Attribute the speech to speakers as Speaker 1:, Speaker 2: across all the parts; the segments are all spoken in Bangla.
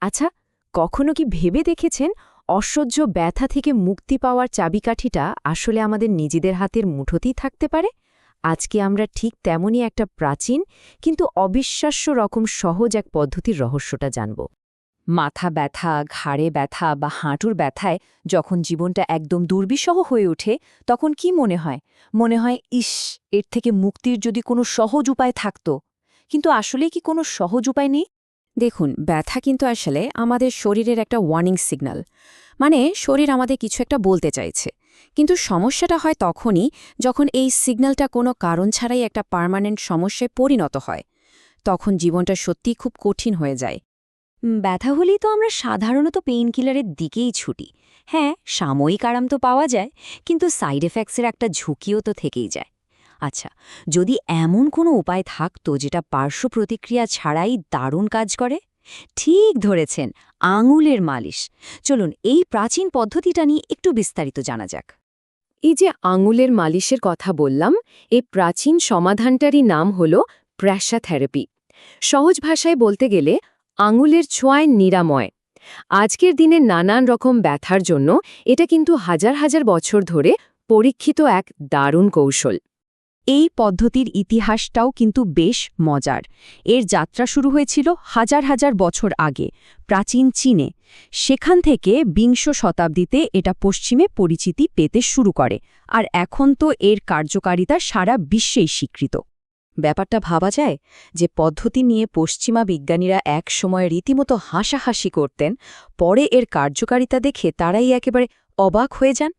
Speaker 1: আচ্ছা, কখনো কি ভেবে দেখেছেন অসহ্য ব্যথা থেকে মুক্তি পাওয়ার চাবিকাঠিটা আসলে আমাদের নিজেদের হাতের মুঠোতেই থাকতে পারে? আজকে আমরা ঠিক তেমনই একটা প্রাচীন কিন্তু অবিশ্বাস্য রকম সহজ এক পদ্ধতির রহস্যটা জানব।
Speaker 2: মাথা ব্যথা, ঘাড়ে ব্যথা বা হাঁটুর ব্যথায় যখন জীবনটা একদম দুর্বিষহ হয়ে ওঠে, তখন কি মনে হয়? মনে হয়, ইস, এর থেকে মুক্তির যদি কোনো সহজ উপায় থাকত। কিন্তু আসলে কি কোনো সহজ উপায় নেই?
Speaker 1: দেখুন, ব্যথা কিন্তু আসলে আমাদের শরীরের একটা ওয়ার্নিং সিগন্যাল। মানে শরীর আমাদের কিছু একটা বলতে চাইছে। কিন্তু সমস্যাটা হয় তখনই যখন এই সিগন্যালটা কোনো কারণ ছাড়াই একটা পার্মানেন্ট সমস্যায় পরিণত হয়। তখন জীবনটা সত্যিই খুব কঠিন হয়ে যায়।
Speaker 2: ব্যথা হলেই তো আমরা সাধারণত পেইনকিলারের দিকেই ছুটি। হ্যাঁ, সাময়িক আরাম তো পাওয়া যায়, কিন্তু সাইড এফেক্টসের একটা ঝুঁকিও তো থেকেই যায়। আচ্ছা, যদি এমন কোনো উপায় থাকতো যেটা পার্শ্ব প্রতিক্রিয়া ছাড়াই দারুণ কাজ করে? ঠিক ধরেছেন, আঙুলের মালিশ। চলুন এই প্রাচীন পদ্ধতিটা নিয়ে একটু বিস্তারিত জানা যাক।
Speaker 1: এই যে আঙুলের মালিশের কথা বললাম, এই প্রাচীন সমাধানটারই নাম হল প্রেশার থেরাপি। সহজ ভাষায় বলতে গেলে আঙুলের ছোঁয়ায় নিরাময়। আজকের দিনে নানান রকম ব্যথার জন্য এটা কিন্তু হাজার হাজার বছর ধরে পরীক্ষিত এক দারুণ কৌশল।
Speaker 2: এই পদ্ধতির ইতিহাসটাও কিন্তু বেশ মজার। এর যাত্রা শুরু হয়েছিল হাজার হাজার বছর আগে, প্রাচীন চীনে। সেখান থেকে বিংশ শতাব্দীতে এটা পশ্চিমে পরিচিতি পেতে শুরু করে, আর এখন তো এর কার্যকারিতা সারা বিশ্বেই স্বীকৃত। ব্যাপারটা ভাবা যায় যে পদ্ধতি নিয়ে পশ্চিমা বিজ্ঞানীরা এক সময় রীতিমতো হাসাহাসি করতেন, পরে এর কার্যকারিতা দেখে তারাই একেবারে অবাক হয়ে যান।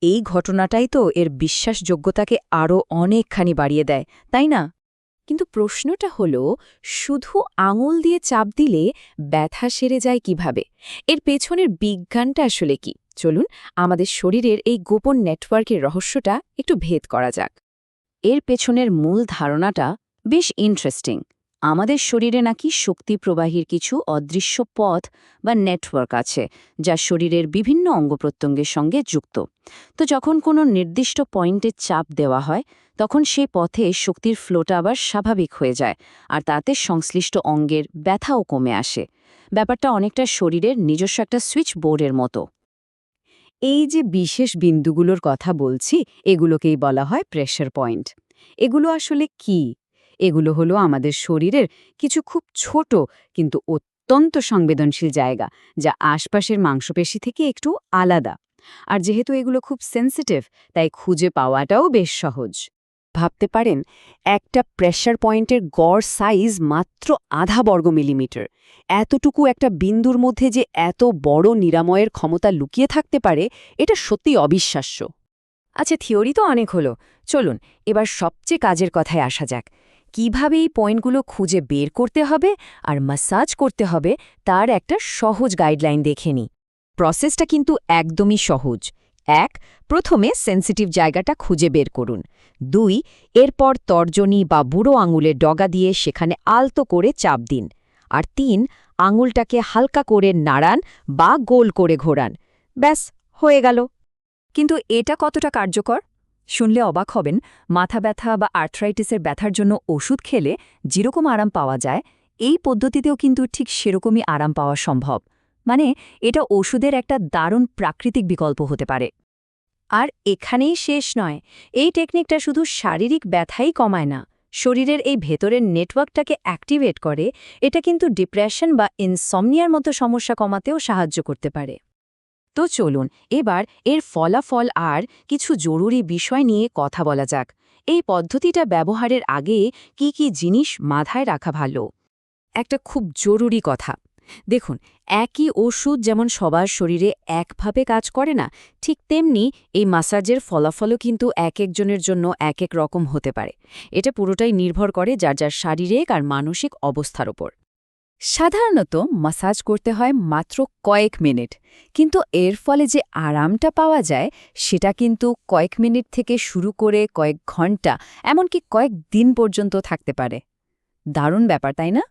Speaker 2: এই ঘটনাটাই তো এর বিশ্বাসযোগ্যতাকে আরও অনেকখানি বাড়িয়ে দেয়, তাই না?
Speaker 1: কিন্তু প্রশ্নটা হলো, শুধু আঙুল দিয়ে চাপ দিলে ব্যথা সেরে যায় কিভাবে? এর পেছনের বিজ্ঞানটা আসলে কি? চলুন আমাদের শরীরের এই গোপন নেটওয়ার্কের রহস্যটা একটু ভেদ করা যাক।
Speaker 2: এর পেছনের মূল ধারণাটা বেশ ইন্টারেস্টিং। আমাদের শরীরে নাকি শক্তি প্রবাহীর কিছু অদৃশ্য পথ বা নেটওয়ার্ক আছে, যা শরীরের বিভিন্ন অঙ্গপ্রত্যঙ্গের সঙ্গে যুক্ত। তো যখন কোনো নির্দিষ্ট পয়েন্টে চাপ দেওয়া হয়, তখন সেই পথে শক্তির ফ্লোটা আবার স্বাভাবিক হয়ে যায়, আর তাতে সংশ্লিষ্ট অঙ্গের ব্যথাও কমে আসে। ব্যাপারটা অনেকটা শরীরের নিজস্ব একটা সুইচ বোর্ডের মতো।
Speaker 1: এই যে বিশেষ বিন্দুগুলোর কথা বলছি, এগুলোকেই বলা হয় প্রেশার পয়েন্ট। এগুলো আসলে কি? এগুলো হলো আমাদের শরীরের কিছু খুব ছোট কিন্তু অত্যন্ত সংবেদনশীল জায়গা, যা আশপাশের মাংসপেশি থেকে একটু আলাদা। আর যেহেতু এগুলো খুব সেন্সিটিভ, তাই খুঁজে পাওয়াটাও বেশ সহজ। ভাবতে পারেন, একটা প্রেশার পয়েন্টের গড় সাইজ মাত্র আধা বর্গ মিলিমিটার। এতটুকু একটা বিন্দুর মধ্যে যে এত বড় নিরাময়ের ক্ষমতা লুকিয়ে থাকতে পারে, এটা সত্যি অবিশ্বাস্য। আচ্ছা, থিওরি তো অনেক হলো। চলুন এবার সবচেয়ে কাজের কথায় আসা যাক। কিভাবে এই পয়েন্টগুলো খুঁজে বের করতে হবে আর ম্যাসাজ করতে হবে, তার একটা সহজ গাইডলাইন দেখে নিই। প্রসেসটা কিন্তু একদমই সহজ। ১. প্রথমে সেন্সিটিভ জায়গাটা খুঁজে বের করুন। ২. এরপর তর্জনী বা বুড়ো আঙুলের ডগা দিয়ে সেখানে আলতো করে চাপ দিন। আর ৩. আঙুলটাকে হালকা করে নাড়ান বা গোল করে ঘোরান। ব্যাস, হয়ে গেল।
Speaker 2: কিন্তু এটা কতটা কার্যকর? শুনলে অবাক হবেন। মাথা ব্যথা বা আর্থ্রাইটিসের ব্যথার জন্য ওষুধ খেলে যেরকম আরাম পাওয়া যায়, এই পদ্ধতিতেও কিন্তু ঠিক সেরকমই আরাম পাওয়া সম্ভব। মানে, এটা ওষুধের একটা দারুণ প্রাকৃতিক বিকল্প হতে পারে। আর এখানেই শেষ নয়। এই টেকনিকটা শুধু শারীরিক ব্যথাই কমায় না, শরীরের এই ভেতরের নেটওয়ার্কটাকে অ্যাক্টিভেট করে। এটা কিন্তু ডিপ্রেশন বা ইনসমনিয়ার মতো সমস্যা কমাতেও সাহায্য করতে পারে। তো চলুন এবার এর ফলাফল আর কিছু জরুরি বিষয় নিয়ে কথা বলা যাক। এই পদ্ধতিটা ব্যবহারের আগে কি কি জিনিস মাথায় রাখা ভালো?
Speaker 1: একটা খুব জরুরি কথা। দেখুন, একই ওষুধ যেমন সবার শরীরে একভাবে কাজ করে না, ঠিক তেমনি এই ম্যাসাজের ফলাফলও কিন্তু এক একজনের জন্য এক এক রকম হতে পারে। এটা পুরোটাই নির্ভর করে যার যার শারীরিক আর মানসিক অবস্থার ওপর। সাধারণত ম্যাসাজ করতে হয় মাত্র কয়েক মিনিট, কিন্তু এর ফলে যে আরামটা পাওয়া যায় সেটা কিন্তু কয়েক মিনিট থেকে শুরু করে কয়েক ঘন্টা, এমনকি কয়েক দিন পর্যন্ত থাকতে পারে। দারুণ ব্যাপার, তাই না?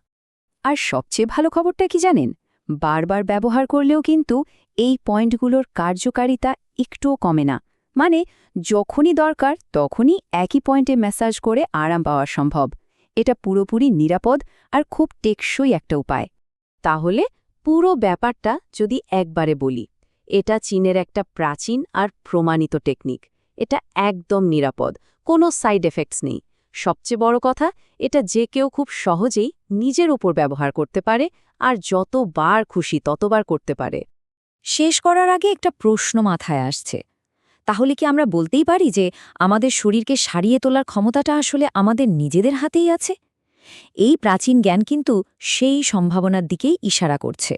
Speaker 1: আর সবচেয়ে ভালো খবরটা কি জানেন? বারবার ব্যবহার করলেও কিন্তু এই পয়েন্টগুলোর কার্যকারিতা একটুও কমে না। মানে, যখনই দরকার তখনই একই পয়েন্টে ম্যাসাজ করে আরাম পাওয়া সম্ভব। এটা পুরোপুরি নিরাপদ আর খুব টেকসই একটা উপায়। তাহলে
Speaker 3: পুরো ব্যাপারটা যদি একবারে বলি, এটা চীনের একটা প্রাচীন আর প্রমাণিত টেকনিক। এটা একদম নিরাপদ, কোনো সাইড এফেক্টস নেই। সবচেয়ে বড় কথা, এটা যে কেউ খুব সহজেই নিজের উপর ব্যবহার করতে পারে আর যতবার খুশি ততবার করতে পারে।
Speaker 2: শেষ করার আগে একটা প্রশ্ন মাথায় আসছে। তাহলে কি আমরা বলতেই পারি যে আমাদের শরীরকে সারিয়ে তোলার ক্ষমতাটা আসলে আমাদের নিজেদের হাতেই আছে? এই প্রাচীন জ্ঞান কিন্তু সেই সম্ভাবনার দিকেই ইশারা করছে।